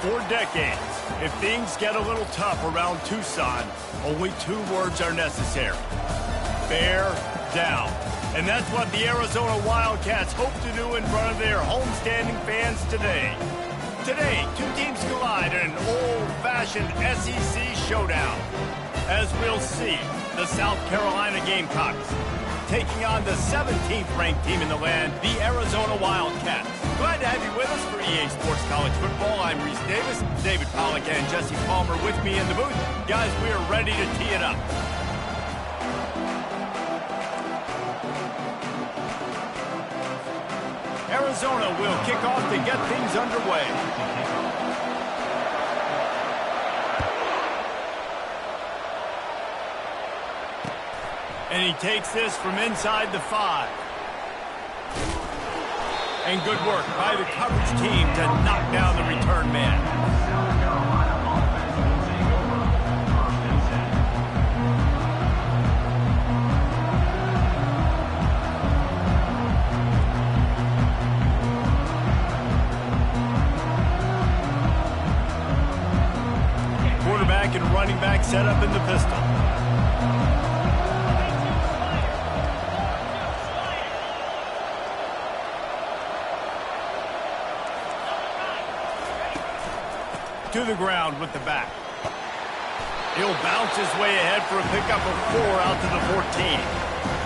For decades, if things get a little tough around Tucson, only 2 words are necessary. Bear down. And that's what the Arizona Wildcats hope to do in front of their homestanding fans today. Today, 2 teams collide in an old-fashioned SEC showdown. As we'll see, the South Carolina Gamecocks taking on the 17th ranked team in the land, the Arizona Wildcats. Glad to have you with us for EA Sports College Football. I'm Reese Davis, David Pollack and Jesse Palmer with me in the booth. Guys, we are ready to tee it up. Arizona will kick off to get things underway. And he takes this from inside the 5. And good work by the coverage team to knock down the return man. Quarterback and running back set up in the pistol. To the ground with the back. He'll bounce his way ahead for a pickup of 4 out to the 14.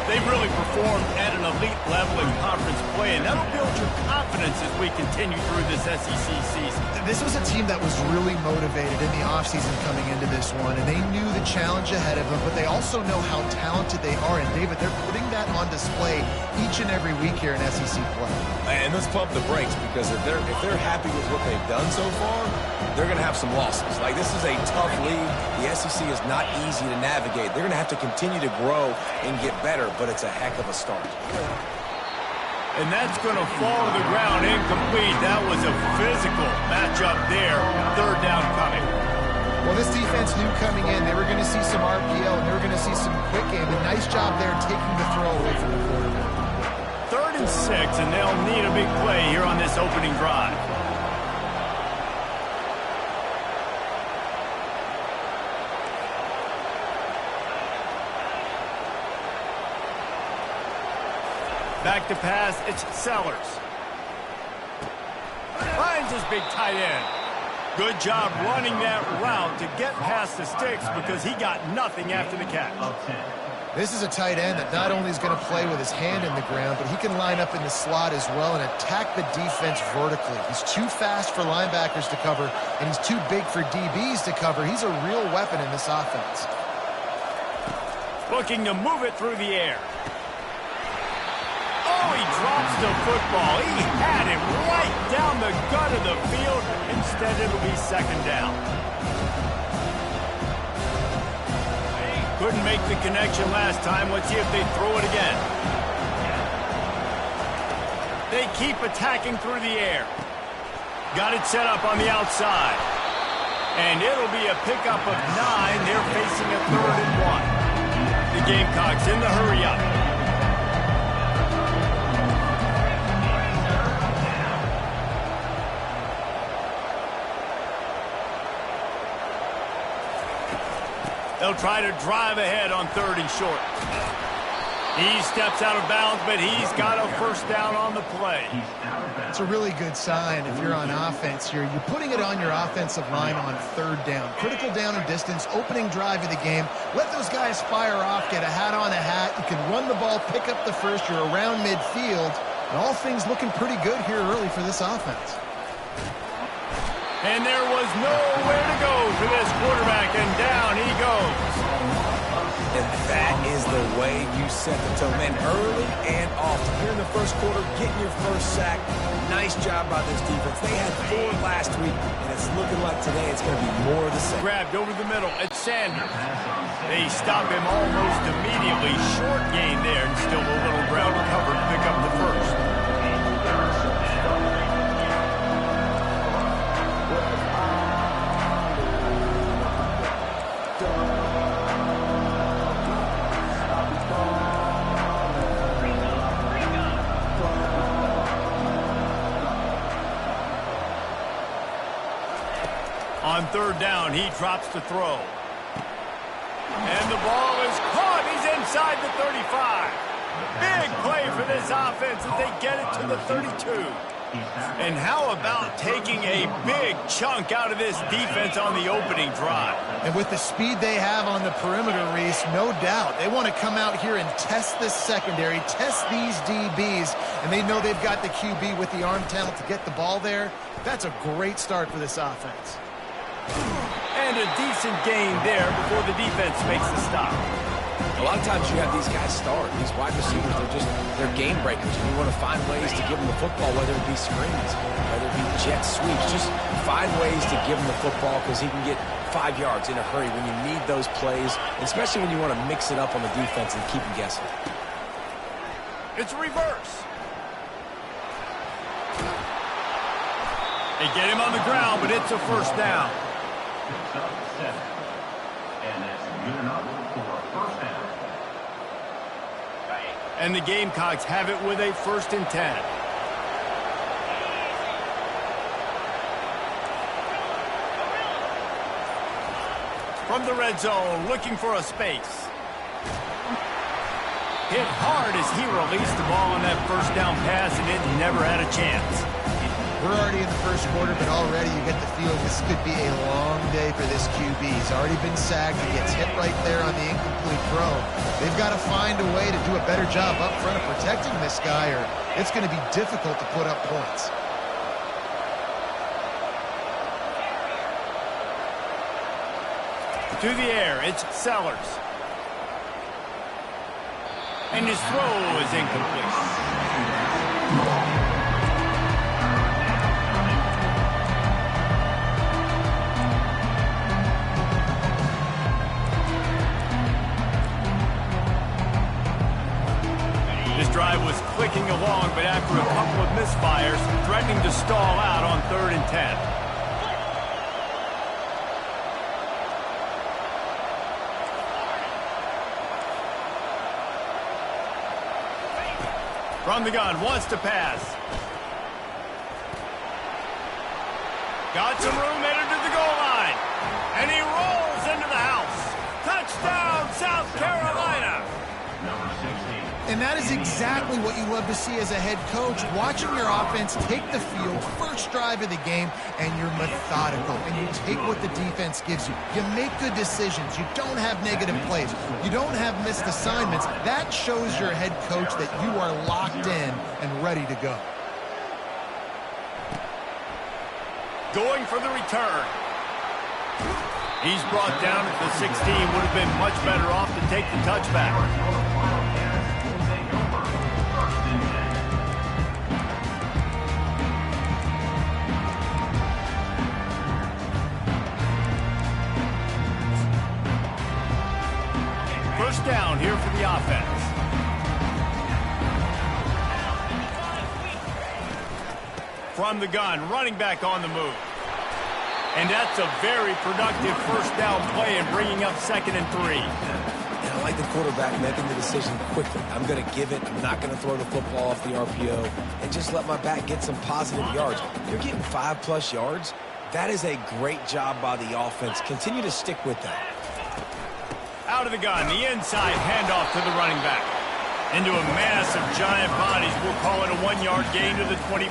They've really performed at an elite level in conference play, and that'll build your confidence as we continue through this SEC season. This was a team that was really motivated in the offseason coming into this one, and they knew the challenge ahead of them, but they also know how talented they are. And, David, they're putting that on display each and every week here in SEC play. And let's pump the brakes, because if they're happy with what they've done so far, they're going to have some losses. Like, this is a tough league. The SEC is not easy to navigate. They're going to have to continue to grow and get better, but it's a heck of a start. And that's going to fall to the ground incomplete. That was a physical matchup there. 3rd down coming. Well, this defense knew coming in they were going to see some RPO and they were going to see some quick game. A nice job there taking the throw away from the quarterback. 3rd and 6, and they'll need a big play here on this opening drive. Back to pass, it's Sellers. Finds his big tight end. Good job running that route to get past the sticks because he got nothing after the catch. This is a tight end that not only is going to play with his hand in the ground, but he can line up in the slot as well and attack the defense vertically. He's too fast for linebackers to cover, and he's too big for DBs to cover. He's a real weapon in this offense. Looking to move it through the air. Oh, he drops the football. He had him right down the gut of the field. Instead, it'll be 2nd down. Couldn't make the connection last time. Let's see if they throw it again. They keep attacking through the air. Got it set up on the outside. And it'll be a pickup of 9. They're facing a 3rd and 1. The Gamecocks in the hurry-up. They'll try to drive ahead on 3rd and short. He steps out of bounds, but he's got a first down on the play. It's a really good sign if you're on offense here. You're putting it on your offensive line on 3rd down. Critical down and distance, opening drive of the game. Let those guys fire off, get a hat on a hat. You can run the ball, pick up the first. You're around midfield. And all things looking pretty good here early for this offense. And there was nowhere to go for this quarterback, and down he goes. And that is the way you set the tone, man, early and often. Here in the first quarter, getting your first sack. Nice job by this defense. They had 4 last week, and it's looking like today it's going to be more of the same. Grabbed over the middle. It's Sanders. They stop him almost immediately. Short gain there, and still a little ground to cover to pick up the first. On 3rd down, he drops to throw. And the ball is caught. He's inside the 35. Big play for this offense as they get it to the 32. And how about taking a big chunk out of this defense on the opening drive? And with the speed they have on the perimeter, Reese, no doubt. They want to come out here and test this secondary, test these DBs, and they know they've got the QB with the arm talent to get the ball there. That's a great start for this offense. And a decent gain there before the defense makes the stop. A lot of times you have these guys start. These wide receivers, they're game breakers. And you want to find ways to give them the football, whether it be screens, whether it be jet sweeps. Just find ways to give him the football because he can get 5 yards in a hurry when you need those plays, especially when you want to mix it up on the defense and keep them guessing. It's reverse. They get him on the ground, but it's a first down. And the Gamecocks have it with a 1st and 10. From the red zone, looking for a space. Hit hard as he released the ball on that first down pass, and it never had a chance. We're already in the first quarter, but already you get the feeling this could be a long day for this QB. He's already been sacked. He gets hit right there on the incomplete throw. They've got to find a way to do a better job up front of protecting this guy, or it's going to be difficult to put up points. To the air, it's Sellers. And his throw is incomplete. Drive was clicking along, but after a couple of misfires, threatening to stall out on 3rd and 10. From the gun, wants to pass. Got some room, headed to the goal line. And he rolls into the house. Touchdown, South Carolina. And that is exactly what you love to see as a head coach, watching your offense take the field, first drive of the game, and you're methodical, and you take what the defense gives you. You make good decisions. You don't have negative plays. You don't have missed assignments. That shows your head coach that you are locked in and ready to go. Going for the return. He's brought down at the 16. Would have been much better off to take the touchback. First down here for the offense. From the gun, running back on the move. And that's a very productive first down play and bringing up 2nd and 3. And I like the quarterback making the decision quickly. I'm going to give it. I'm not going to throw the football off the RPO and just let my back get some positive yards. You're getting 5+ yards. That is a great job by the offense. Continue to stick with that. Out of the gun, the inside handoff to the running back. Into a mass of giant bodies, we'll call it a 1-yard gain to the 24.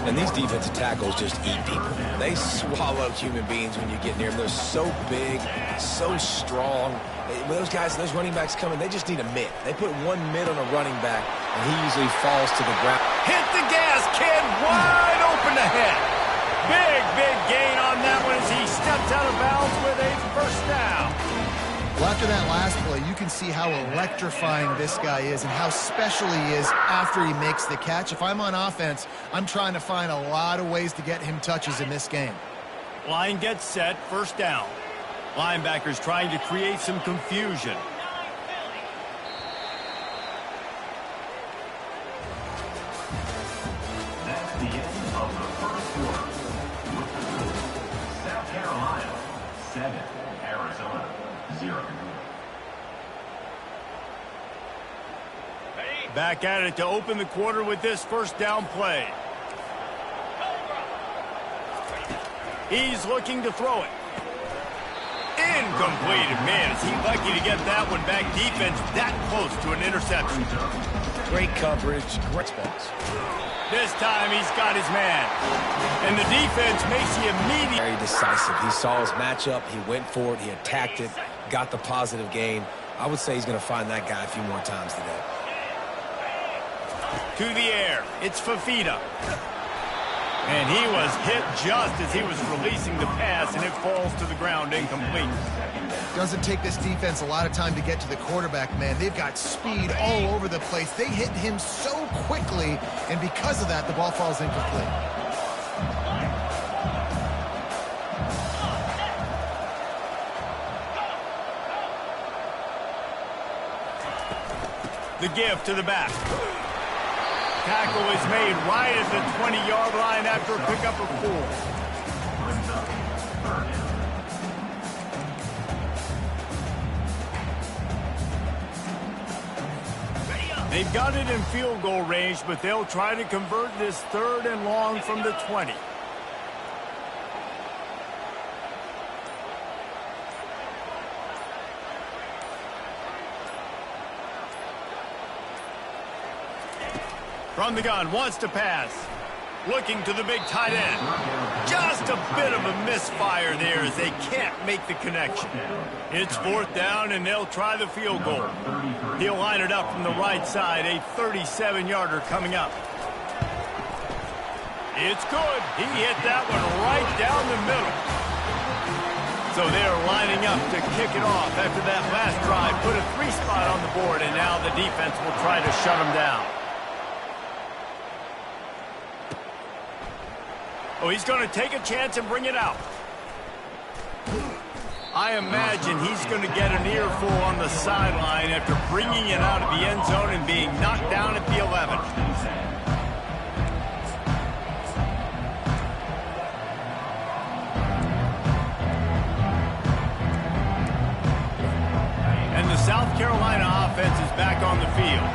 And these defensive tackles just eat people. They swallow human beings when you get near them. They're so big, so strong. When those guys, those running backs come in, they just need a mitt. They put one mitt on a running back, and he usually falls to the ground. Hit the gas, kid! Wide open ahead. Big gain on that one as he steps out of bounds with a first down. Well, after that last play, you can see how electrifying this guy is and how special he is after he makes the catch. If I'm on offense, I'm trying to find a lot of ways to get him touches in this game. Line gets set, first down. Linebackers trying to create some confusion. That's the end of the first quarter. South Carolina 7, Arizona 0. Back at it to open the quarter with this first down play. He's looking to throw it. Incomplete. Man, is he lucky to get that one back. Defense that close to an interception. Great coverage, great spots. This time he's got his man. And the defense makes the immediate. Very decisive. He saw his matchup. He went for it. He attacked it. Got the positive gain. I would say he's going to find that guy a few more times today. To the air. It's Fafita. And he was hit just as he was releasing the pass, and it falls to the ground incomplete. Doesn't take this defense a lot of time to get to the quarterback, man. They've got speed all over the place. They hit him so quickly, and because of that, the ball falls incomplete. The give to the back. Tackle is made right at the 20-yard line after a pickup of 4. They've got it in field goal range, but they'll try to convert this 3rd and long from the 20. From the gun, wants to pass. Looking to the big tight end. Just a bit of a misfire there as they can't make the connection. It's 4th down, and they'll try the field goal. He'll line it up from the right side, a 37-yarder coming up. It's good. He hit that one right down the middle. So they're lining up to kick it off after that last drive. Put a 3 spot on the board, and now the defense will try to shut them down. Oh, he's going to take a chance and bring it out. I imagine he's going to get an earful on the sideline after bringing it out of the end zone and being knocked down at the 11. And the South Carolina offense is back on the field.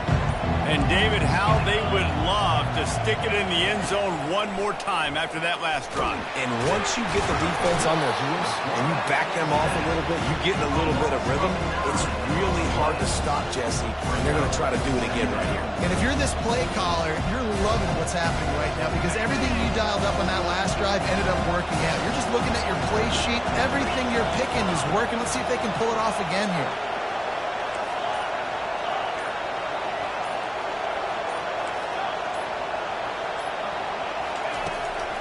And, David, how they would love to stick it in the end zone one more time after that last drive. And once you get the defense on their heels and you back them off a little bit, you get in a little bit of rhythm, it's really hard to stop, Jesse, and they're going to try to do it again right here. And if you're this play caller, you're loving what's happening right now because everything you dialed up on that last drive ended up working out. You're just looking at your play sheet. Everything you're picking is working. Let's see if they can pull it off again here.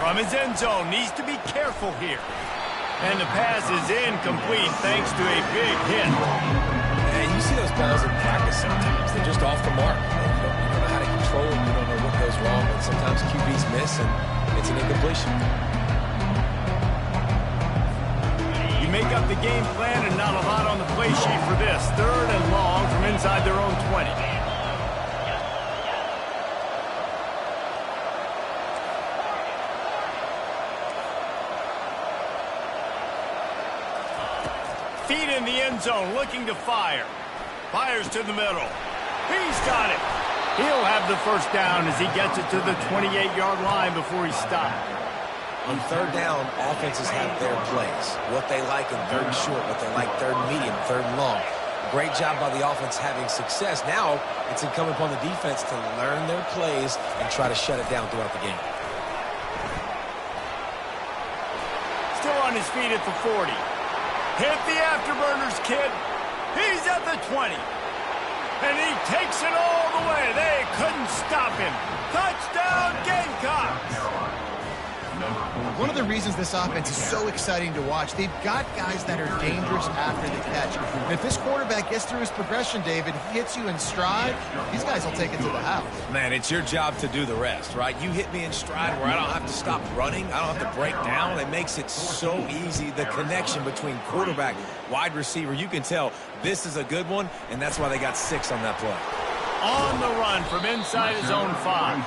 From his end zone, needs to be careful here. And the pass is incomplete thanks to a big hit. And you see those balls in practice sometimes. They're just off the mark. You don't know how to control them. You don't know what goes wrong. And sometimes QBs miss, and it's an incompletion. You make up the game plan and not a lot on the play sheet for this. 3rd and long from inside their own 20. Feet in the end zone, looking to fire. Fires to the middle. He's got it. He'll have the first down as he gets it to the 28-yard line before he stopped. On third down, offenses have their plays. What they like in third and short, what they like third and medium, third and long. Great job by the offense having success. Now it's incumbent upon the defense to learn their plays and try to shut it down throughout the game. Still on his feet at the 40. Hit the afterburners, kid. He's at the 20. And he takes it all the way. They couldn't stop him. Touchdown, Gamecocks! One of the reasons this offense is so exciting to watch, they've got guys that are dangerous after the catch. And if this quarterback gets through his progression, David, he hits you in stride, these guys will take it to the house. Man, it's your job to do the rest, right? You hit me in stride where I don't have to stop running. I don't have to break down. It makes it so easy. The connection between quarterback, wide receiver, you can tell this is a good one, and that's why they got 6 on that play. On the run from inside his own 5.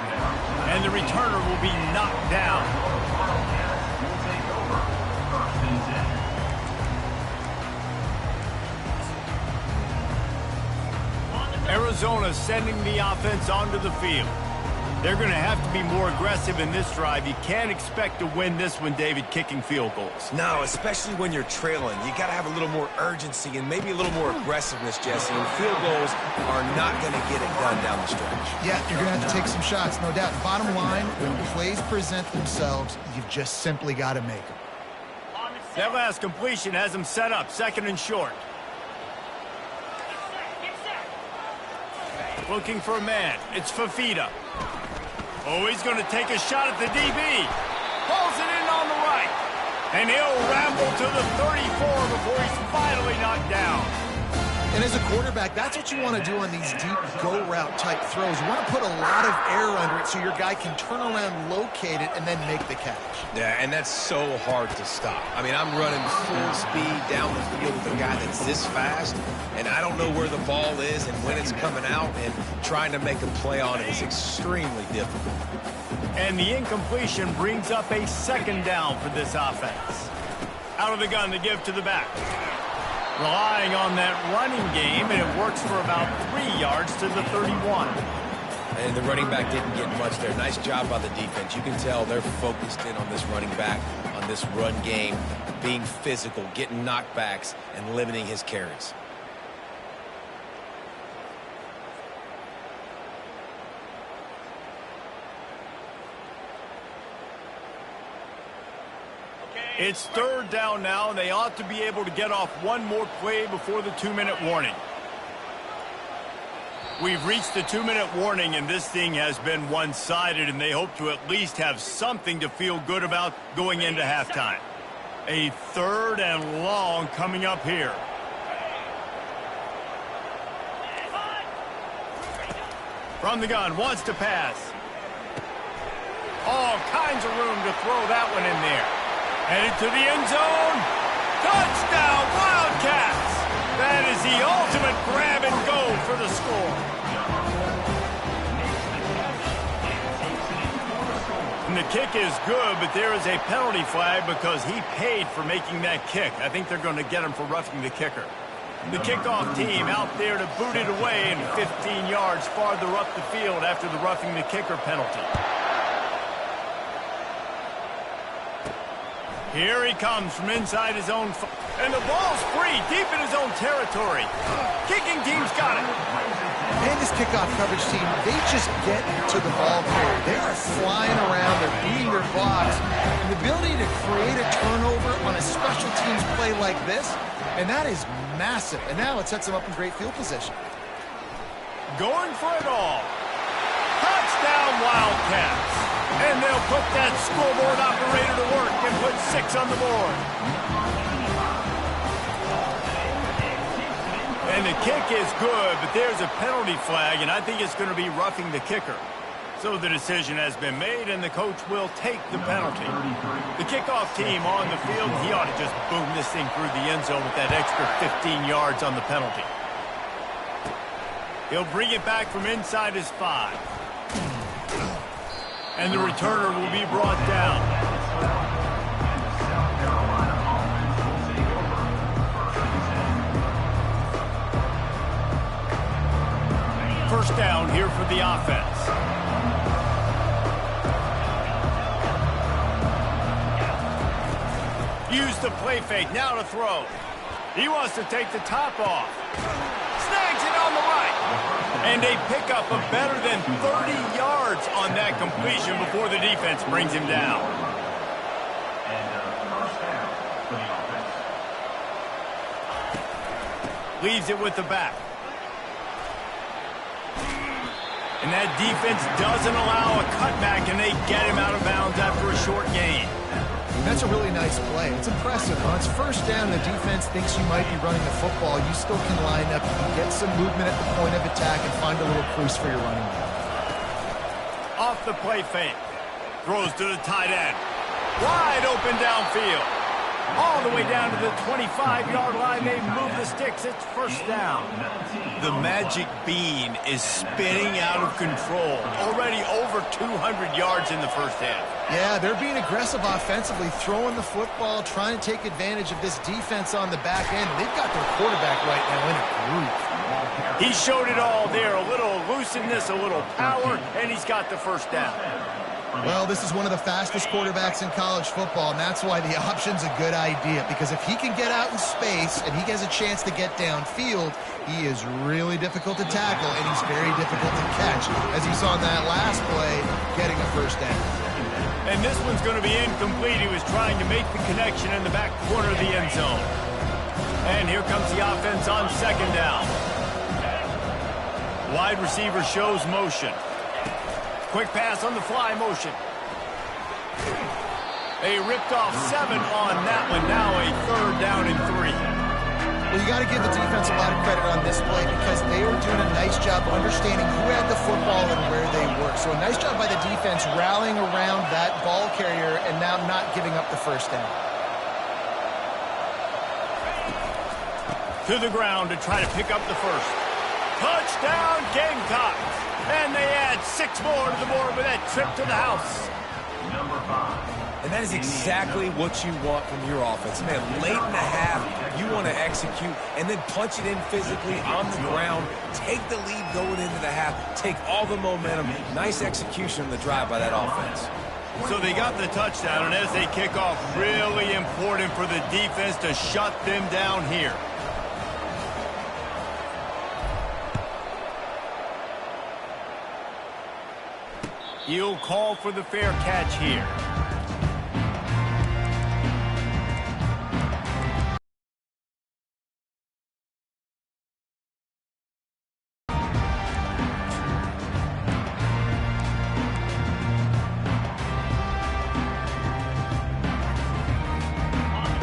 And the returner will be knocked down. Arizona sending the offense onto the field. They're going to have to be more aggressive in this drive. You can't expect to win this one, David, kicking field goals. No, especially when you're trailing. You got to have a little more urgency and maybe a little more aggressiveness, Jesse. And field goals are not going to get it done down the stretch. Yeah, you're going to have to take some shots, no doubt. Bottom line, when plays present themselves, you've just simply got to make them. That last completion has him set up, 2nd and short. Looking for a man. It's Fafita. Oh, he's going to take a shot at the DB. Pulls it in on the right. And he'll ramble to the 34 before he's finally knocked down. And as a quarterback, that's what you want to do on these deep go-route type throws. You want to put a lot of air under it so your guy can turn around, locate it, and then make the catch. Yeah, and that's so hard to stop. I mean, I'm running full speed down the field with a guy that's this fast, and I don't know where the ball is and when it's coming out, and trying to make a play on it is extremely difficult. And the incompletion brings up a 2nd down for this offense. Out of the gun to give to the back. Relying on that running game, and it works for about 3 yards to the 31. And the running back didn't get much there. Nice job by the defense. You can tell they're focused in on this running back, on this run game, being physical, getting knockbacks, and limiting his carries. It's 3rd down now, and they ought to be able to get off one more play before the 2-minute warning. We've reached the 2-minute warning, and this thing has been one-sided, and they hope to at least have something to feel good about going into halftime. A 3rd and long coming up here. From the gun, wants to pass. All kinds of room to throw that one in there. Headed to the end zone. Touchdown, Wildcats! That is the ultimate grab and go for the score. And the kick is good, but there is a penalty flag because he paid for making that kick. I think they're going to get him for roughing the kicker. The kickoff team out there to boot it away and 15 yards farther up the field after the roughing the kicker penalty. Here he comes from inside his own... And the ball's free, deep in his own territory. Kicking team's got it. And this kickoff coverage team, they just get to the ball carrier. They are flying around, they're beating their blocks. And the ability to create a turnover on a special teams play like this, and that is massive. And now it sets them up in great field position. Going for it all. Touchdown, Wildcats. And they'll put that scoreboard operator to work and put 6 on the board. And the kick is good, but there's a penalty flag, and I think it's going to be roughing the kicker. So the decision has been made, and the coach will take the penalty. The kickoff team on the field, he ought to just boom this thing through the end zone with that extra 15 yards on the penalty. He'll bring it back from inside his 5. And the returner will be brought down. First down here for the offense. Use the play fake, now to throw. He wants to take the top off. Snags it on the right. And a pickup of better than 30 yards on that completion before the defense brings him down. And first down for the offense. Leaves it with the back. And that defense doesn't allow a cutback, and they get him out of bounds after a short gain. That's a really nice play. It's impressive. On its first down, the defense thinks you might be running the football. You still can line up, you can get some movement at the point of attack, and find a little crease for your running back. Off the play fake. Throws to the tight end. Wide open downfield. All the way down to the 25-yard line. They move the sticks. It's first down. The magic bean is spinning out of control. Already over 200 yards in the first half. Yeah, they're being aggressive offensively, throwing the football, trying to take advantage of this defense on the back end. They've got their quarterback right now in a groove. He showed it all there. A little elusiveness, a little power, and he's got the first down. Well, this is one of the fastest quarterbacks in college football, and that's why the option's a good idea. Because if he can get out in space and he has a chance to get downfield, he is really difficult to tackle, and he's very difficult to catch. As you saw in that last play, getting a first down. And this one's going to be incomplete. He was trying to make the connection in the back corner of the end zone. And here comes the offense on second down. Wide receiver shows motion. Quick pass on the fly motion. They ripped off 7 on that one. Now a third down and 3. Well, you got to give the defense a lot of credit on this play because they were doing a nice job understanding who had the football and where they were. So a nice job by the defense rallying around that ball carrier and now not giving up the first down. To the ground to try to pick up the first. Touchdown Gamecocks! And they add 6 more to the board with that trip to the house. Number 5. And that is exactly what you want from your offense. Man, late in the half, you want to execute and then punch it in physically on the ground. Take the lead going into the half. Take all the momentum. Nice execution on the drive by that offense. So they got the touchdown, and as they kick off, really important for the defense to shut them down here. He'll call for the fair catch here.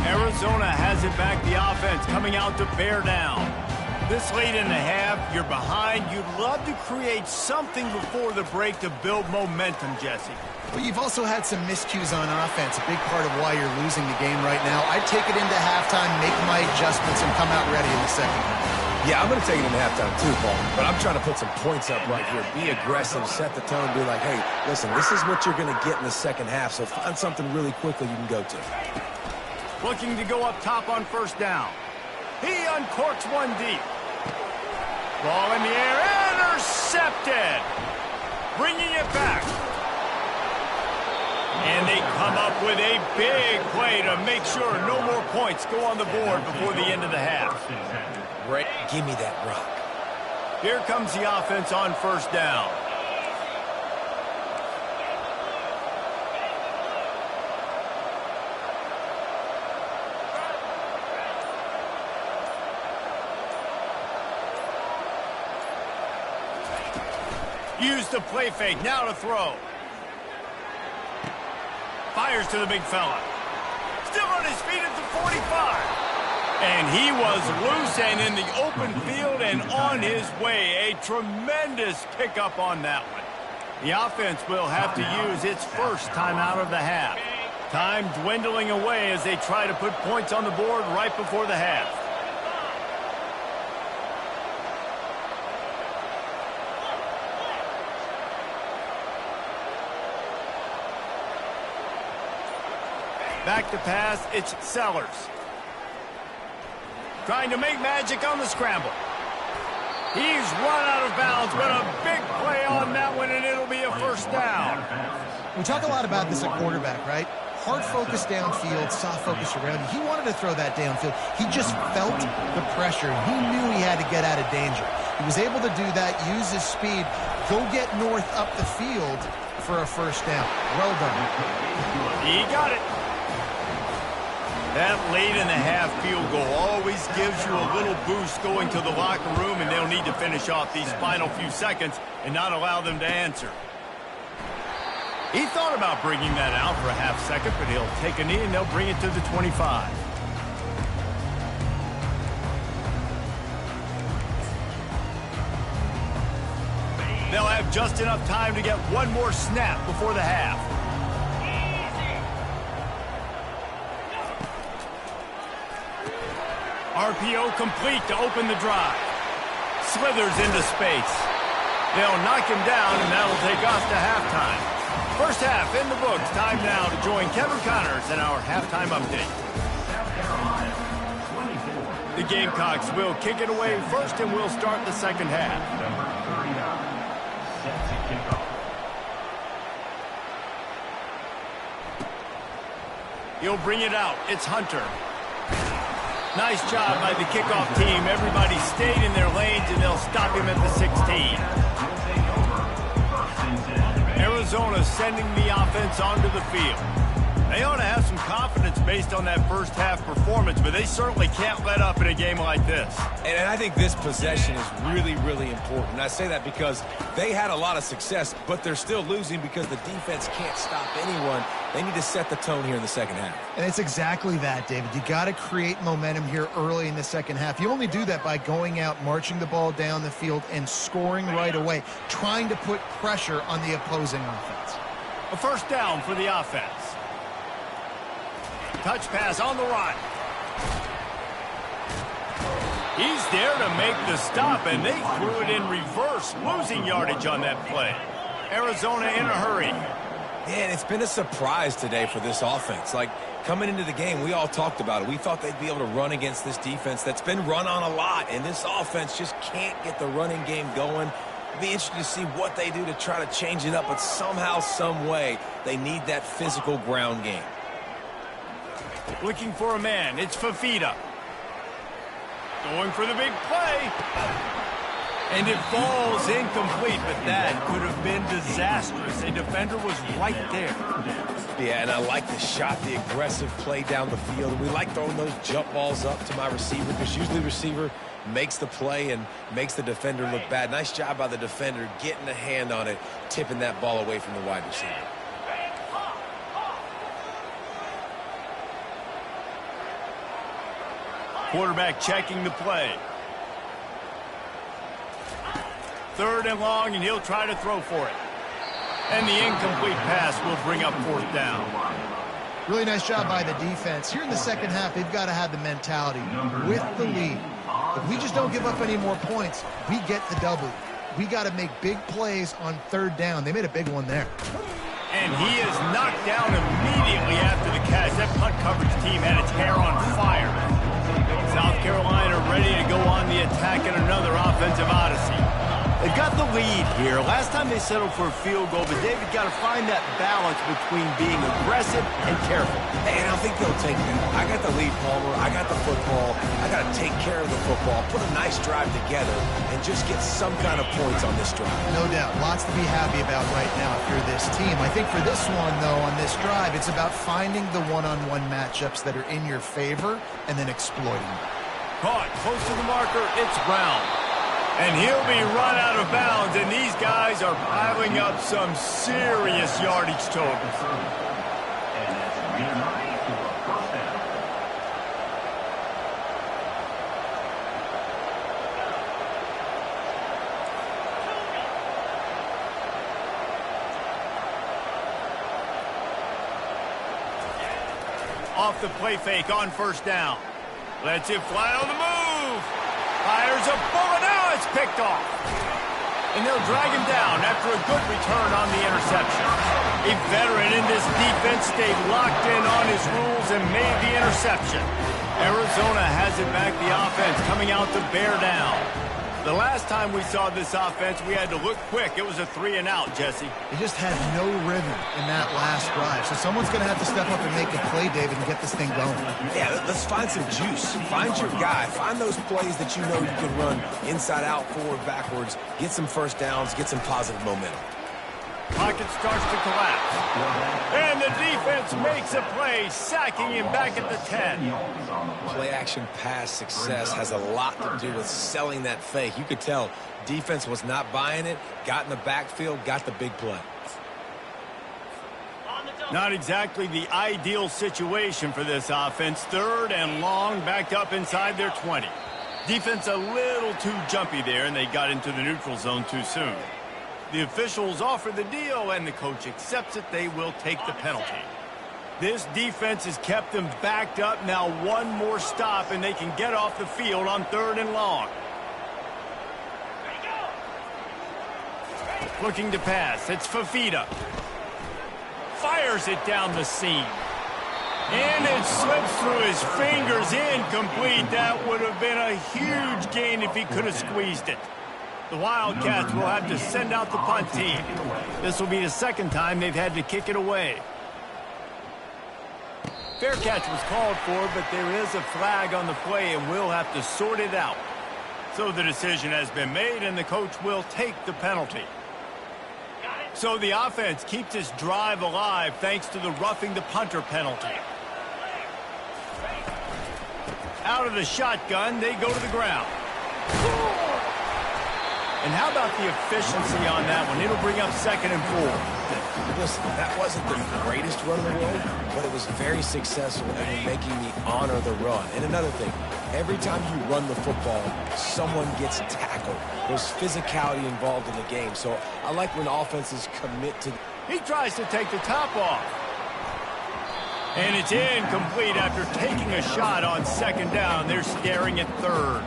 Arizona has it back, the offense coming out to bear down. This late in the half, you're behind. You'd love to create something before the break to build momentum, Jesse. But you've also had some miscues on offense, a big part of why you're losing the game right now. I'd take it into halftime, make my adjustments, and come out ready in the second half. Yeah, I'm going to take it into halftime too, Paul. But I'm trying to put some points up right here. Be aggressive, set the tone, be like, hey, listen, this is what you're going to get in the second half, so find something really quickly you can go to. Looking to go up top on first down. He uncorks one deep. Ball in the air, intercepted. Bringing it back. And they come up with a big play to make sure no more points go on the board before the end of the half. Right, give me that rock. Here comes the offense on first down. Use the play fake, now to throw. Fires to the big fella. Still on his feet at the 45. And he was loose and in the open field and on his way. A tremendous pickup on that one. The offense will have to use its first timeout of the half. Time dwindling away as they try to put points on the board right before the half. Back to pass, it's Sellers. Trying to make magic on the scramble. He's run out of bounds, but a big play on that one, and it'll be a first down. We talk a lot about this at quarterback, right? hard focus downfield, soft focus around you. He wanted to throw that downfield. He just felt the pressure. He knew he had to get out of danger. He was able to do that, use his speed, go get north up the field for a first down. Well done. He got it. That late in the half field goal always gives you a little boost going to the locker room, and they'll need to finish off these final few seconds and not allow them to answer. He thought about bringing that out for a half second, but he'll take a knee and they'll bring it to the 25. They'll have just enough time to get one more snap before the half. RPO complete to open the drive. Slithers into space. They'll knock him down, and that'll take us to halftime. First half in the books. Time now to join Kevin Connors in our halftime update. The Gamecocks will kick it away first, and we'll start the second half. Number 39 sets a kickoff. He'll bring it out. It's Hunter. Nice job by the kickoff team. Everybody stayed in their lanes, and they'll stop him at the 16. Arizona sending the offense onto the field. They ought to have some confidence based on that first half performance, but they certainly can't let up in a game like this. And I think this possession is really, really important. I say that because they had a lot of success, but they're still losing because the defense can't stop anyone. They need to set the tone here in the second half. And it's exactly that, David. You got to create momentum here early in the second half. You only do that by going out, marching the ball down the field, and scoring right away, trying to put pressure on the opposing offense. A first down for the offense. Touch pass on the run. He's there to make the stop, and they threw it in reverse, losing yardage on that play. Arizona in a hurry. Man, it's been a surprise today for this offense. Like, coming into the game, we all talked about it. We thought they'd be able to run against this defense that's been run on a lot, and this offense just can't get the running game going. It'll be interesting to see what they do to try to change it up, but somehow, some way, they need that physical ground game. Looking for a man. It's Fafita. Going for the big play. And it falls incomplete, but that could have been disastrous. A defender was right there. Yeah, and I like the shot, the aggressive play down the field. We like throwing those jump balls up to my receiver because usually the receiver makes the play and makes the defender look bad. Nice job by the defender getting a hand on it, tipping that ball away from the wide receiver. Quarterback checking the play. Third and long, and he'll try to throw for it. And the incomplete pass will bring up fourth down. Really nice job by the defense. Here in the second half, they've got to have the mentality with the lead. If we just don't give up any more points, we get the W. We got to make big plays on third down. They made a big one there. And he is knocked down immediately after the catch. That punt coverage team had its hair on fire. South Carolina ready to go on the attack in another offensive odyssey. They've got the lead here. Last time they settled for a field goal, but David got to find that balance between being aggressive and careful. And I think they'll take that. I got the lead, Palmer. I got the football. I got to take care of the football, put a nice drive together, and just get some kind of points on this drive. No doubt. Lots to be happy about right now if you're this team. I think for this one, though, on this drive, it's about finding the one-on-one matchups that are in your favor and then exploiting them. Caught close to the marker. It's Brown. And he'll be run out of bounds, and these guys are piling up some serious yardage totals. And that's reunited for a first down. Off the play fake on first down. Lets it fly on the move. Fires a bullet. Now it's picked off. And they'll drag him down after a good return on the interception. A veteran in this defense stayed locked in on his rules and made the interception. Arizona has it back, the offense coming out to bear down. The last time we saw this offense, we had to look quick. It was a 3-and-out, Jesse. They just had no rhythm in that last drive. So someone's going to have to step up and make a play, David, and get this thing going. Yeah, let's find some juice. Find your guy. Find those plays that you know you can run inside out, forward, backwards. Get some first downs. Get some positive momentum. Pocket starts to collapse. And the defense makes a play, sacking him back at the 10. Play-action pass success has a lot to do with selling that fake. You could tell defense was not buying it, got in the backfield, got the big play. Not exactly the ideal situation for this offense. 3rd and long, backed up inside their 20. Defense a little too jumpy there, and they got into the neutral zone too soon. The officials offer the deal, and the coach accepts it. They will take the penalty. This defense has kept them backed up. Now one more stop, and they can get off the field on 3rd and long. Looking to pass. It's Fafita. Fires it down the seam. And it slips through his fingers. Incomplete. That would have been a huge gain if he could have squeezed it. The Wildcats will have to send out the punt team. This will be the 2nd time they've had to kick it away. Fair catch was called for, but there is a flag on the play, and we'll have to sort it out. So the decision has been made, and the coach will take the penalty. So the offense keeps this drive alive thanks to the roughing the punter penalty. Out of the shotgun, they go to the ground. And how about the efficiency on that one? It'll bring up 2nd and 4. Listen, that wasn't the greatest run in the world, but it was very successful in making me honor the run. And another thing, every time you run the football, someone gets tackled. There's physicality involved in the game. So I like when offenses commit to... He tries to take the top off. And it's incomplete after taking a shot on 2nd down. They're staring at 3rd.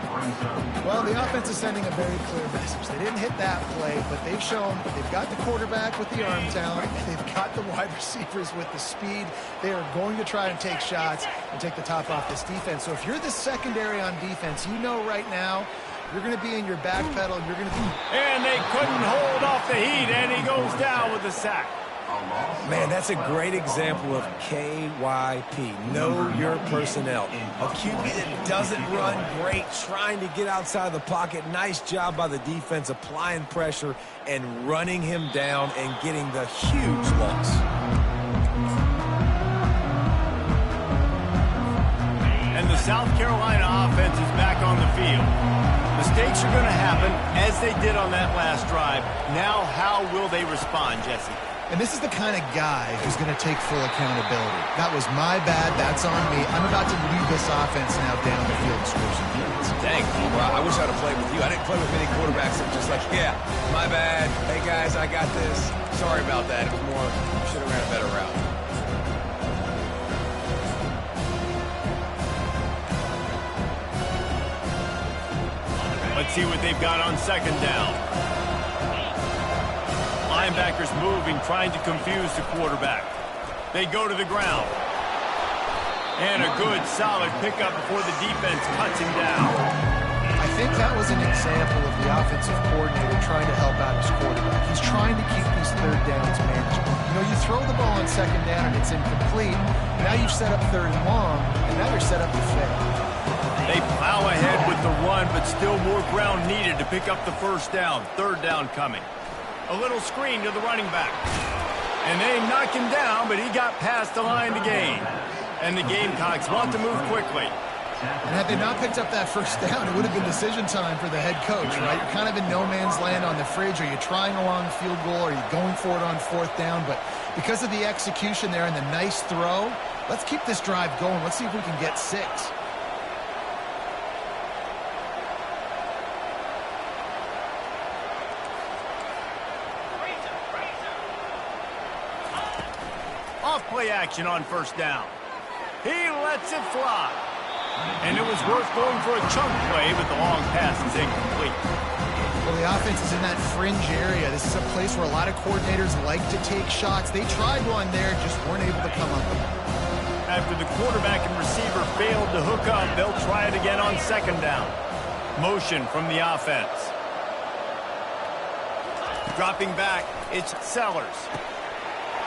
Well, the offense is sending a very clear message. They didn't hit that play, but they've shown they've got the quarterback with the arm talent. They've got the wide receivers with the speed. They are going to try and take shots and take the top off this defense. So if you're the secondary on defense, you know right now you're going to be in your back pedal. And you're going to be... And they couldn't hold off the heat, and he goes down with a sack. Man, that's a great example of KYP. Know your personnel. A QB that doesn't run great, trying to get outside the pocket. Nice job by the defense applying pressure and running him down and getting the huge loss. And the South Carolina offense is back on the field. Mistakes are going to happen, as they did on that last drive. Now, how will they respond, Jesse? And this is the kind of guy who's going to take full accountability. That was my bad. That's on me. I'm about to lead this offense now down the field and score some points. Dang, I wish I'd have played with you. I didn't play with many quarterbacks that were just like, yeah, my bad. Hey, guys, I got this. Sorry about that. It was more, should have ran a better route. Let's see what they've got on 2nd down. Linebackers moving, trying to confuse the quarterback. They go to the ground. And a good, solid pickup before the defense cuts him down. I think that was an example of the offensive coordinator trying to help out his quarterback. He's trying to keep these 3rd downs manageable. You know, you throw the ball on 2nd down and it's incomplete. Now you've set up 3rd and long, and now you're set up to fail. They plow ahead with the run, but still more ground needed to pick up the 1st down. 3rd down coming. A little screen to the running back. And they knock him down, but he got past the line to gain. And the Gamecocks want to move quickly. And had they not picked up that 1st down, it would have been decision time for the head coach, right? You're kind of in no man's land on the fridge. Are you trying a long field goal? Are you going for it on 4th down? But because of the execution there and the nice throw, let's keep this drive going. Let's see if we can get 6. Off-play action on 1st down. He lets it fly. And it was worth going for a chunk play, but the long pass is incomplete. Well, the offense is in that fringe area. This is a place where a lot of coordinators like to take shots. They tried one there, just weren't able to come up with it. After the quarterback and receiver failed to hook up, they'll try it again on 2nd down. Motion from the offense. Dropping back, it's Sellers.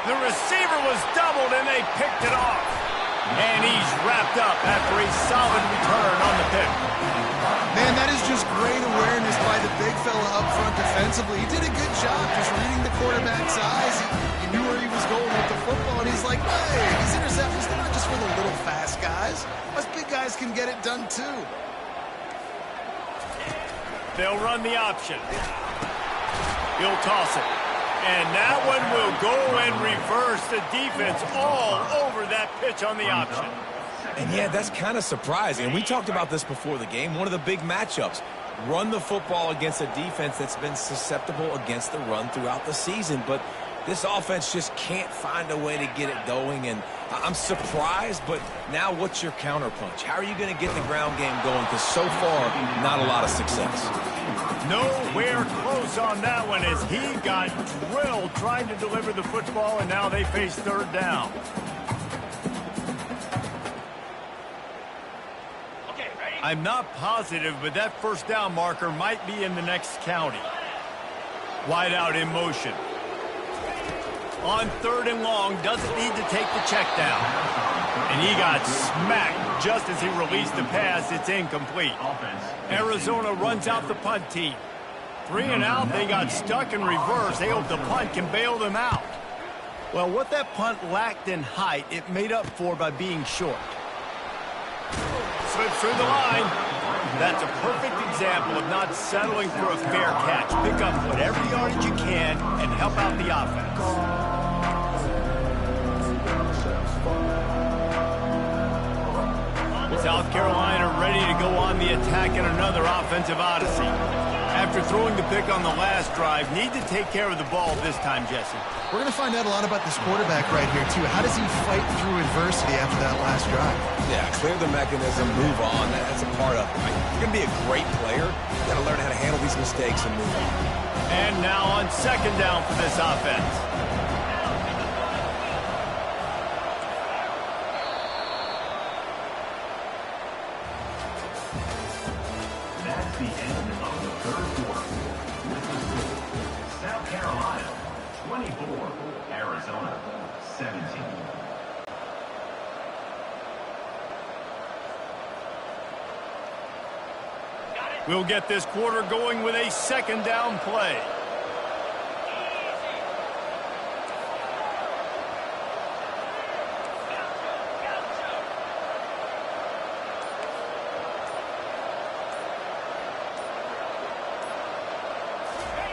The receiver was doubled, and they picked it off. And he's wrapped up after a solid return on the pick. Man, that is just great awareness by the big fella up front defensively. He did a good job just reading the quarterback's eyes. He knew where he was going with the football, and he's like, hey, these interceptions, they're not just for the little fast guys. Us big guys can get it done, too. They'll run the option. He'll toss it. And that one will go and reverse the defense all over that pitch on the option. And yeah, that's kind of surprising. We talked about this before the game. One of the big matchups. Run the football against a defense that's been susceptible against the run throughout the season. But this offense just can't find a way to get it going. And I'm surprised, but now what's your counterpunch? How are you going to get the ground game going? Because so far, not a lot of success. Nowhere close on that one as he got drilled trying to deliver the football, and now they face third down. I'm not positive, but that first down marker might be in the next county. Wide out in motion. On third and long, doesn't need to take the check down. And he got smacked just as he released the pass. It's incomplete. Arizona runs out the punt team. 3 and out, they got stuck in reverse. They hope the punt can bail them out. Well, what that punt lacked in height, it made up for by being short. Slips through the line. That's a perfect example of not settling for a fair catch. Pick up whatever yardage you can and help out the offense. South Carolina ready to go on the attack in another offensive odyssey. After throwing the pick on the last drive, need to take care of the ball this time, Jesse. We're going to find out a lot about this quarterback right here, too. How does he fight through adversity after that last drive? Yeah, clear the mechanism, move on. That's a part of it. Right? If you're going to be a great player, you got to learn how to handle these mistakes and move on. And now on second down for this offense. That's the end of the third quarter. This is South Carolina 24, Arizona 17. We'll get this quarter going with a second down play.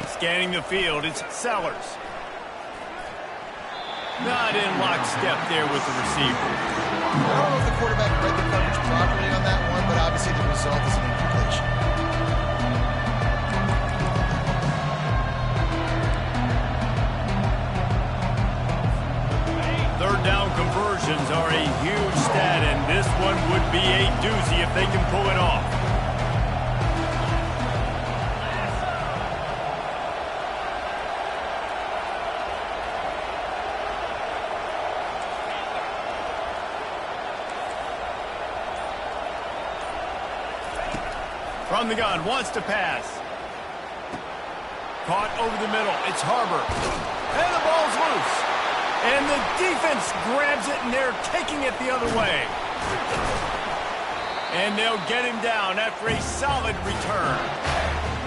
Scanning the field, it's Sellers. Not in lockstep there with the receiver. I don't know if the quarterback read the coverage properly on that one, but obviously the result is an incompletion. Third down conversions are a huge stat, and this one would be a doozy if they can pull it off. From the gun, wants to pass. Caught over the middle. It's Harbor. And the ball's loose. And the defense grabs it, and they're taking it the other way. And they'll get him down after a solid return.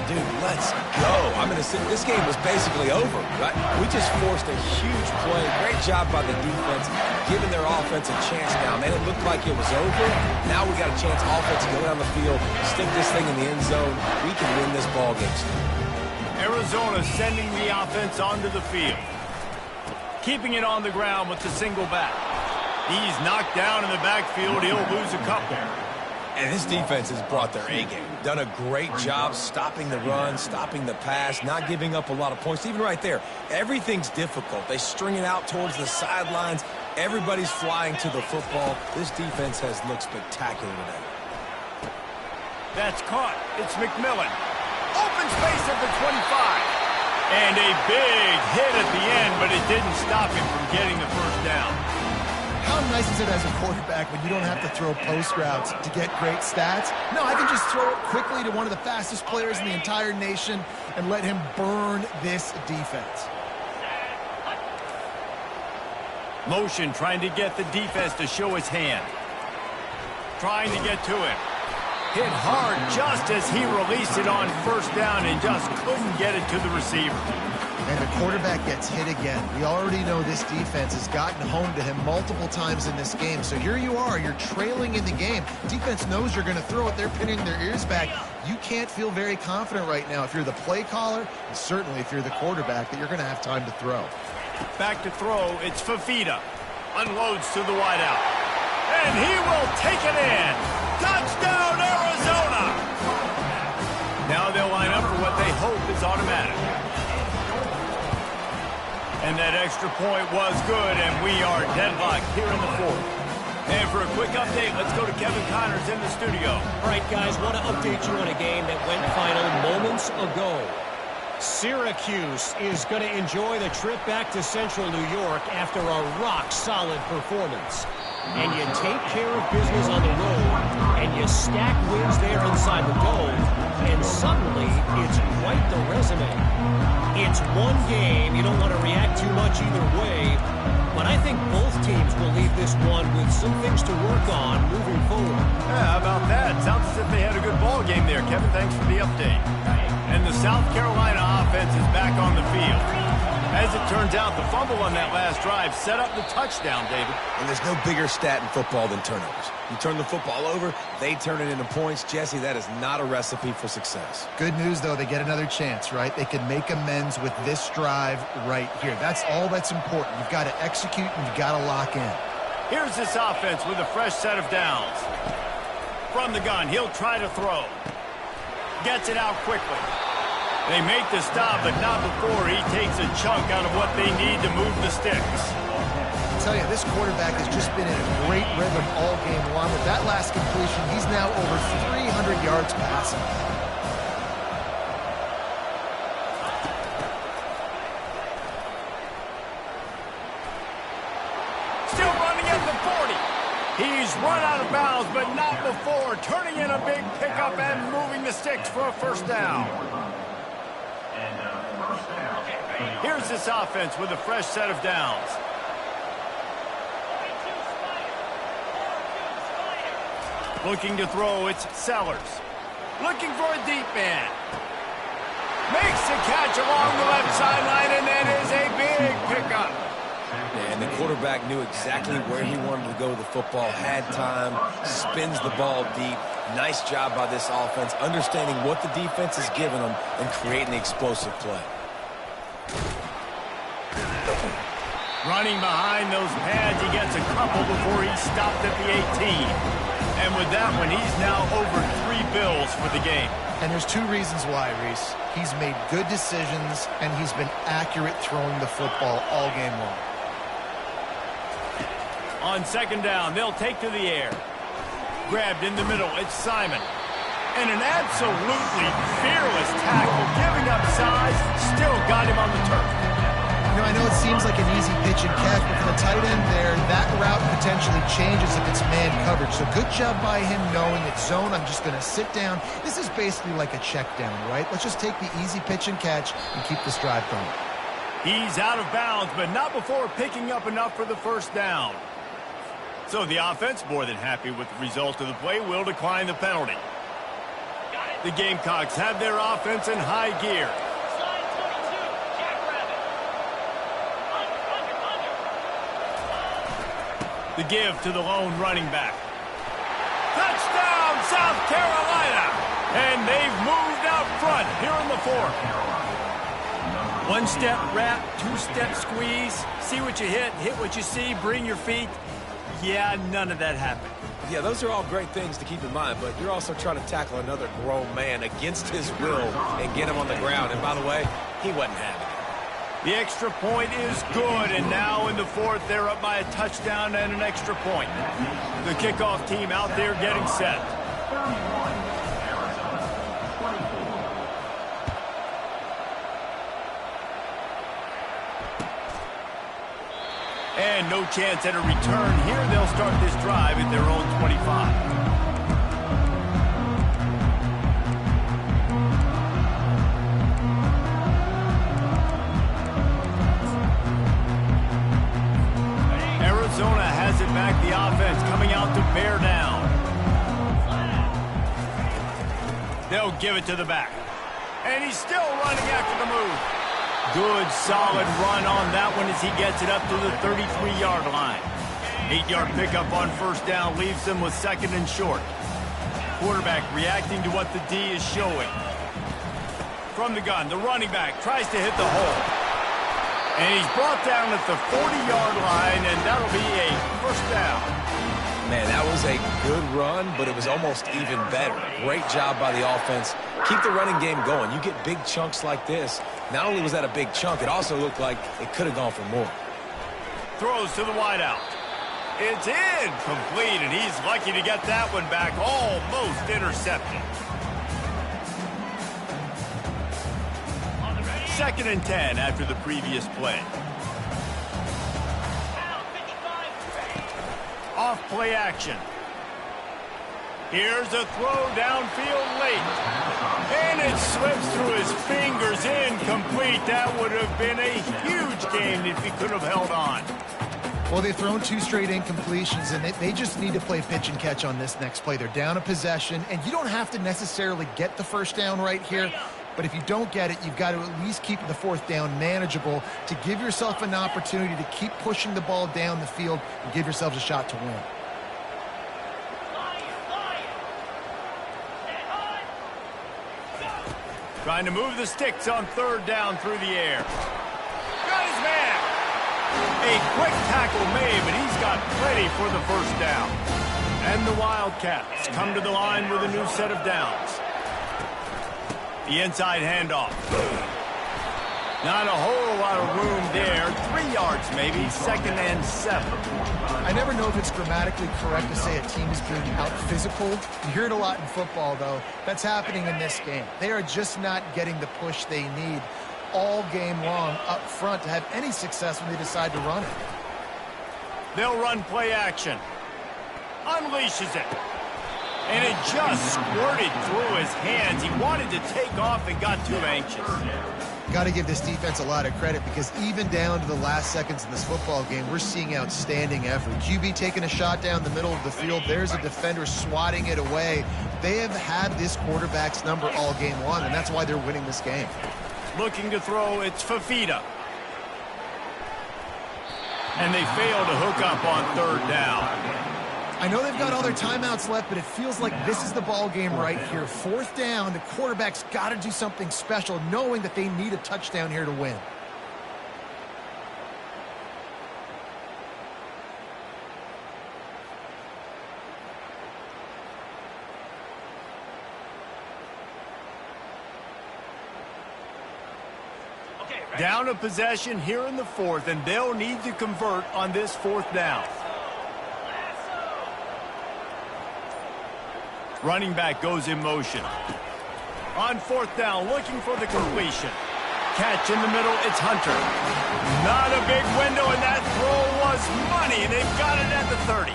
Dude, let's go. I'm going to say this game was basically over, right? We just forced a huge play. Great job by the defense, giving their offense a chance now. Man, it looked like it was over. Now we got a chance offense to go down the field, stick this thing in the end zone. We can win this ball game. Arizona sending the offense onto the field. Keeping it on the ground with the single back. He's knocked down in the backfield. He'll lose a couple. And this defense has brought their A-game. Done a great job stopping the run, stopping the pass, not giving up a lot of points. Even right there, everything's difficult. They string it out towards the sidelines. Everybody's flying to the football. This defense has looked spectacular today. That's caught. It's McMillan. Open space at the 25. And a big hit at the end, but it didn't stop him from getting the first down. How nice is it as a quarterback when you don't have to throw post routes to get great stats? No, I can just throw it quickly to one of the fastest players in the entire nation and let him burn this defense. Motion trying to get the defense to show his hand. Trying to get to him. Hit hard just as he released it on first down and just couldn't get it to the receiver. And the quarterback gets hit again. We already know this defense has gotten home to him multiple times in this game. So here you are, you're trailing in the game. Defense knows you're going to throw it. They're pinning their ears back. You can't feel very confident right now if you're the play caller, and certainly if you're the quarterback, that you're going to have time to throw. Back to throw, it's Fafita. Unloads to the wideout. And he will take it in. Touchdown, Arizona! Now they'll line up for what they hope is automatic. And that extra point was good, and we are deadlocked here in the fourth. And for a quick update, let's go to Kevin Connors in the studio. All right, guys, want to update you on a game that went final moments ago. Syracuse is going to enjoy the trip back to Central New York after a rock-solid performance. And you take care of business on the road, and you stack wins there inside the dome, and suddenly it's quite the resume. It's one game. You don't want to react too much either way, but I think both teams will leave this one with some things to work on moving forward. Yeah, how about that? Sounds as if they had a good ball game there. Kevin, thanks for the update. And the South Carolina offense is back on the field. As it turns out, the fumble on that last drive set up the touchdown, David. And there's no bigger stat in football than turnovers. You turn the football over, they turn it into points. Jesse, that is not a recipe for success. Good news, though, they get another chance, right? They can make amends with this drive right here. That's all that's important. You've got to execute and you've got to lock in. Here's this offense with a fresh set of downs. From the gun, he'll try to throw. Gets it out quickly. They make the stop, but not before he takes a chunk out of what they need to move the sticks. I tell you, this quarterback has just been in a great rhythm all game long. With that last completion, he's now over 300 yards passing. Still running at the 40. He's run out of bounds, but not before turning in a big pickup and moving the sticks for a first down. Here's this offense with a fresh set of downs. Looking to throw, it's Sellers. Looking for a deep man. Makes the catch along the left sideline, and that is a big pickup. And the quarterback knew exactly where he wanted to go with the football, had time, spins the ball deep. Nice job by this offense, understanding what the defense is giving them and creating the explosive play. Running behind those pads, he gets a couple before he stopped at the 18. And with that one, he's now over 3 bills for the game. And there's 2 reasons why, Reese. He's made good decisions, and he's been accurate throwing the football all game long. On second down, they'll take to the air. Grabbed in the middle, it's Simon. And an absolutely fearless tackle, giving up size, still got him on the turf. You know, I know it seems like an easy pitch and catch, but for the tight end there, that route potentially changes if it's man coverage. So good job by him knowing it's zone. I'm just going to sit down. This is basically like a check down, right? Let's just take the easy pitch and catch and keep this drive going. He's out of bounds, but not before picking up enough for the first down. So the offense, more than happy with the result of the play, will decline the penalty. The Gamecocks have their offense in high gear. The give to the lone running back. Touchdown, South Carolina! And they've moved out front here in the fourth. 1-step wrap, 2-step squeeze. See what you hit what you see, bring your feet. Yeah, none of that happened. Yeah, those are all great things to keep in mind, but you're also trying to tackle another grown man against his will and get him on the ground. And by the way, he wasn't having it. The extra point is good, and now in the fourth, they're up by a touchdown and an extra point. The kickoff team out there getting set. And no chance at a return here. They'll start this drive at their own 25. Arizona has it back. The offense coming out to bear down. They'll give it to the back. And he's still running after the move. Good, solid run on that one as he gets it up to the 33-yard line. 8-yard pickup on first down leaves them with second and short. Quarterback reacting to what the D is showing. From the gun, the running back tries to hit the hole. And he's brought down at the 40-yard line, and that'll be a first down. Man, that was a good run, but it was almost even better. Great job by the offense. Keep the running game going. You get big chunks like this. Not only was that a big chunk, it also looked like it could have gone for more. Throws to the wideout. It's incomplete, and he's lucky to get that one back. Almost intercepted. Second and 10 after the previous play. Off play action. Here's a throw downfield late. And it slips through his fingers. Incomplete. That would have been a huge game if he could have held on. Well, they've thrown 2 straight incompletions, and they just need to play pitch and catch on this next play. They're down a possession, and you don't have to necessarily get the first down right here. But if you don't get it, you've got to at least keep the fourth down manageable to give yourself an opportunity to keep pushing the ball down the field and give yourselves a shot to win. Trying to move the sticks on third down through the air. Got his man. A quick tackle made, but he's got plenty for the first down. And the Wildcats come to the line with a new set of downs. The inside handoff. Not a whole lot of room there. 3 yards maybe, second and 7. I never know if it's grammatically correct to say a team is being out-physical. You hear it a lot in football, though. That's happening in this game. They are just not getting the push they need all game long up front to have any success when they decide to run it. They'll run play action. Unleashes it. And it just squirted through his hands. He wanted to take off and got too anxious. Got to give this defense a lot of credit because even down to the last seconds in this football game, we're seeing outstanding effort. QB taking a shot down the middle of the field. There's a defender swatting it away. They have had this quarterback's number all game long, and that's why they're winning this game. Looking to throw, it's Fafita. And they fail to hook up on third down. I know they've got all their timeouts left, but it feels like this is the ball game right here. Fourth down, the quarterback's got to do something special, knowing that they need a touchdown here to win. Down a possession here in the fourth, and they'll need to convert on this fourth down. Running back goes in motion. On fourth down, looking for the completion. Catch in the middle, it's Hunter. Not a big window, and that throw was money. They've got it at the 30.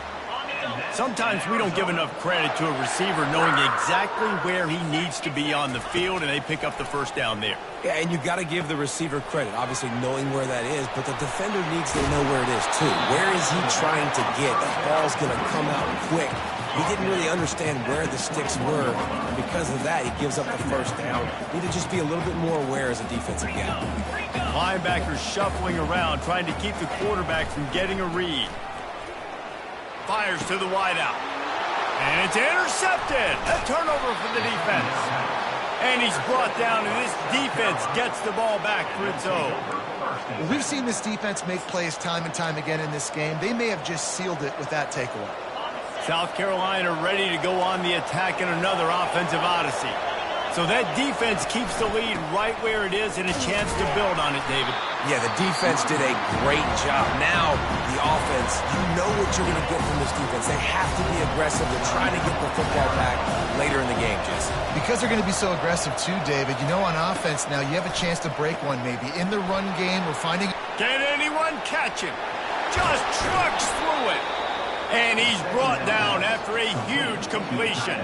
Sometimes we don't give enough credit to a receiver knowing exactly where he needs to be on the field, and they pick up the first down there. Yeah, and you got to give the receiver credit, obviously knowing where that is, but the defender needs to know where it is too. Where is he trying to get? That ball's going to come out quick. He didn't really understand where the sticks were, and because of that, he gives up the first down. Need to just be a little bit more aware as a defensive guy. Linebackers shuffling around, trying to keep the quarterback from getting a read. Fires to the wideout. And it's intercepted. A turnover for the defense. And he's brought down, and this defense gets the ball back for its own. Well, we've seen this defense make plays time and time again in this game. They may have just sealed it with that takeaway. South Carolina ready to go on the attack in another offensive odyssey. So that defense keeps the lead right where it is and a chance to build on it, David. Yeah, the defense did a great job. Now, the offense, you know what you're going to get from this defense. They have to be aggressive. They're trying to get the football back later in the game, Jesse. Because they're going to be so aggressive too, David, you know on offense now, you have a chance to break one maybe. In the run game, we're finding... Can anyone catch him? just trucks through it. And he's brought down after a huge completion.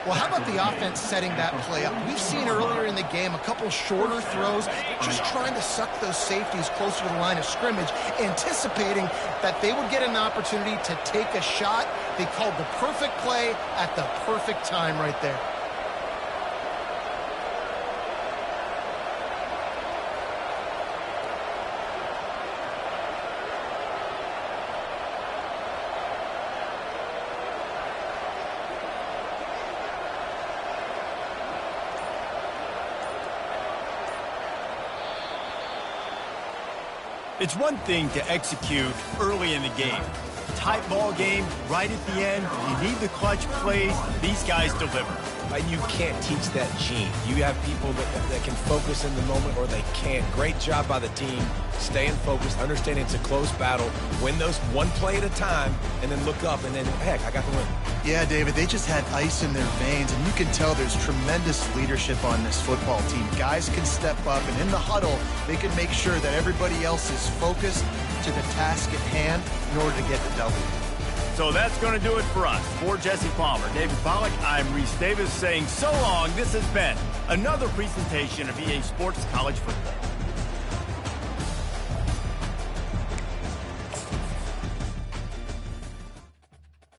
Well, how about the offense setting that play up? We've seen earlier in the game a couple shorter throws, just trying to suck those safeties closer to the line of scrimmage, anticipating that they would get an opportunity to take a shot. They called the perfect play at the perfect time right there. It's one thing to execute early in the game. Tight ball game, right at the end, you need the clutch plays. These guys deliver. You can't teach that gene. You have people that can focus in the moment or they can't. Great job by the team, staying focused, understanding it's a close battle, win those one play at a time, and then look up, and then, heck, I got the win. Yeah, David, they just had ice in their veins, and you can tell there's tremendous leadership on this football team. Guys can step up, and in the huddle, they can make sure that everybody else is focused to the task at hand in order to get the W. So that's going to do it for us. For Jesse Palmer, David Pollack, I'm Reese Davis saying so long. This has been another presentation of EA Sports College Football.